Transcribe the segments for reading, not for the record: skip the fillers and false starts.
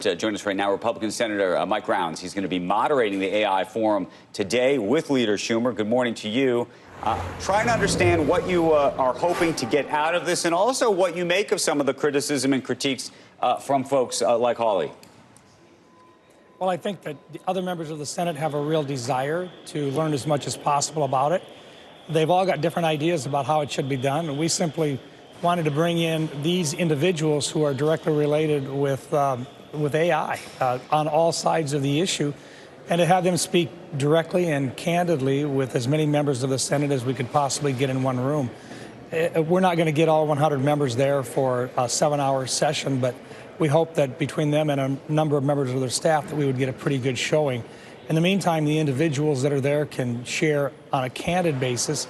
Join us right now, Republican Senator Mike Rounds. He's going to be moderating the AI forum today with Leader Schumer. Good morning to you. Trying to understand what you are hoping to get out of this and also what you make of some of the criticism and critiques from folks like Hawley. Well, I think that the other members of the Senate have a real desire to learn as much as possible about it. They've all got different ideas about how it should be done, and we simply wanted to bring in these individuals who are directly related with AI on all sides of the issue, and to have them speak directly and candidly with as many members of the Senate as we could possibly get in one room. We're not going to get all 100 members there for a 7-hour session, but we hope that between them and a number of members of their staff that we would get a pretty good showing. In the meantime, the individuals that are there can share on a candid basis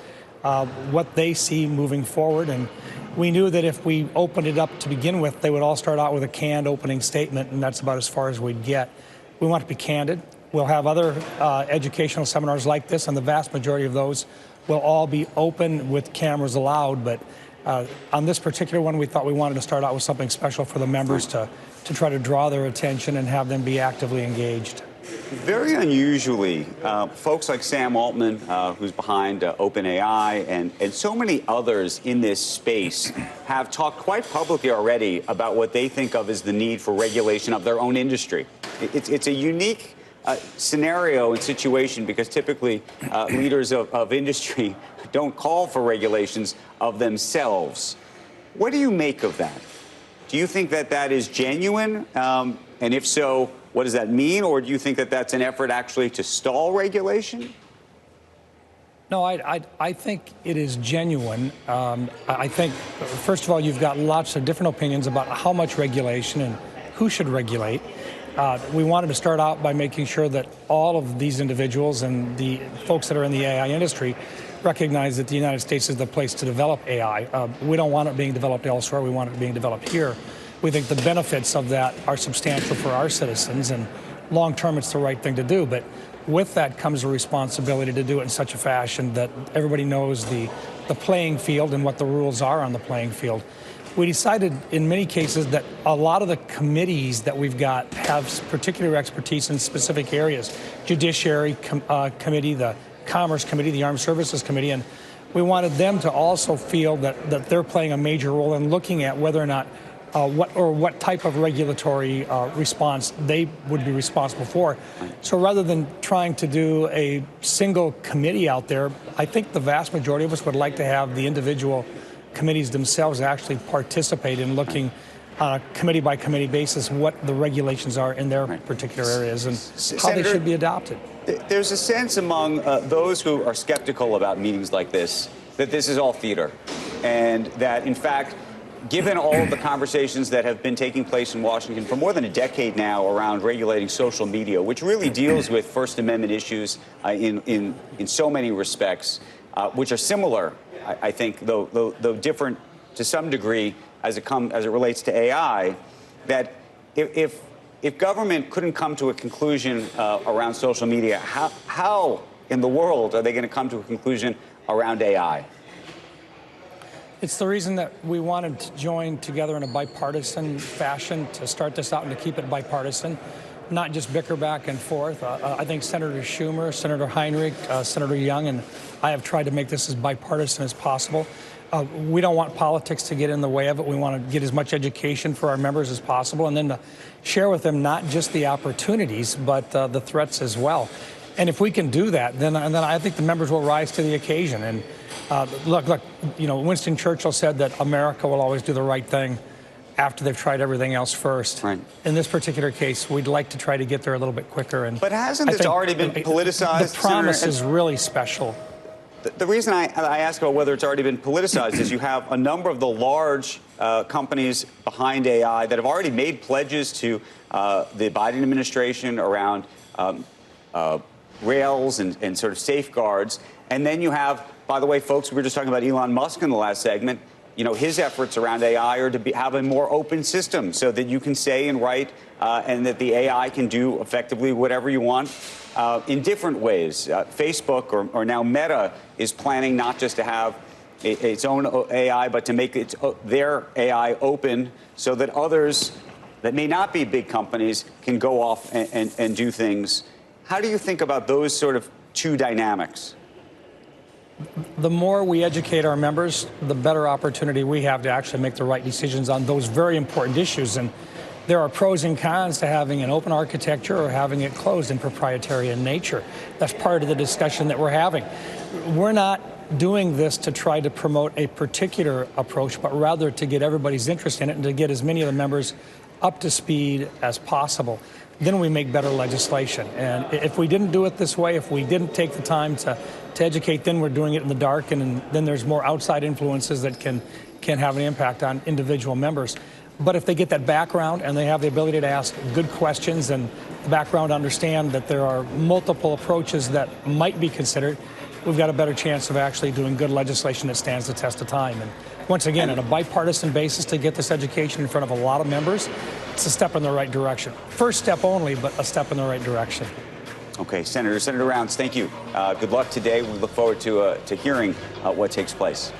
what they see moving forward. And we knew that if we opened it up to begin with, they would all start out with a canned opening statement, and that's about as far as we'd get. We want to be candid. We'll have other educational seminars like this, and the vast majority of those will all be open with cameras allowed. But on this particular one, we thought we wanted to start out with something special for the members to try to draw their attention and have them be actively engaged. Very unusually, folks like Sam Altman, who's behind OpenAI, and so many others in this space have talked quite publicly already about what they think of as the need for regulation of their own industry. It's a unique scenario and situation because typically leaders of industry don't call for regulations of themselves. What do you make of that? Do you think that that is genuine? And if so, what does that mean? Or do you think that that's an effort actually to stall regulation? No, I think it is genuine. I think, first of all, you've got lots of different opinions about how much regulation and who should regulate. We wanted to start out by making sure that all of these individuals and the folks that are in the AI industry recognize that the United States is the place to develop AI. We don't want it being developed elsewhere. We want it being developed here. We think the benefits of that are substantial for our citizens, and long term it's the right thing to do. But with that comes a responsibility to do it in such a fashion that everybody knows the playing field and what the rules are on the playing field. We decided in many cases that a lot of the committees that we've got have particular expertise in specific areas. Judiciary Committee, the Commerce Committee, the Armed Services Committee, and we wanted them to also feel that they're playing a major role in looking at whether or not what type of regulatory response they would be responsible for. So rather than trying to do a single committee out there, I think the vast majority of us would like to have the individual committees themselves actually participate in looking on a committee-by-committee basis what the regulations are in their particular areas and how they should be adopted. There's a sense among those who are skeptical about meetings like this that this is all theater, and that, in fact, given all of the conversations that have been taking place in Washington for more than a decade now around regulating social media, which really deals with First Amendment issues in so many respects, which are similar, I think, though different to some degree as it relates to AI, that if government couldn't come to a conclusion around social media, how in the world are they going to come to a conclusion around AI? It's the reason that we wanted to join together in a bipartisan fashion to start this out and to keep it bipartisan, not just bicker back and forth. I think Senator Schumer, Senator Heinrich, Senator Young, and I have tried to make this as bipartisan as possible. We don't want politics to get in the way of it. We want to get as much education for our members as possible, and then to share with them not just the opportunities, but the threats as well. And if we can do that, then I think the members will rise to the occasion. And look, you know, Winston Churchill said that America will always do the right thing after they've tried everything else first. Right. In this particular case, we'd like to try to get there a little bit quicker. But hasn't this already been politicized? The promise is really special. The reason I ask about whether it's already been politicized is you have a number of the large companies behind AI that have already made pledges to the Biden administration around rails and sort of safeguards. And then you have, by the way, folks, we were just talking about Elon Musk in the last segment. You know, his efforts around AI are to have a more open system so that you can say and write and that the AI can do effectively whatever you want in different ways. Facebook or now Meta is planning not just to have its own AI, but to make their AI open so that others that may not be big companies can go off and do things. How do you think about those sort of two dynamics? The more we educate our members, the better opportunity we have to actually make the right decisions on those very important issues. And there are pros and cons to having an open architecture or having it closed and proprietary in nature. That's part of the discussion that we're having. We're not doing this to try to promote a particular approach, but rather to get everybody's interest in it and to get as many of the members up to speed as possible. Then we make better legislation. And if we didn't do it this way, if we didn't take the time to educate, then we're doing it in the dark, and then there's more outside influences that can have an impact on individual members. But if they get that background and they have the ability to ask good questions and the background to understand that there are multiple approaches that might be considered, we've got a better chance of actually doing good legislation that stands the test of time. And once again, on a bipartisan basis, to get this education in front of a lot of members, it's a step in the right direction. First step only, but a step in the right direction. Okay, Senator Rounds, thank you. Good luck today. We look forward to hearing what takes place.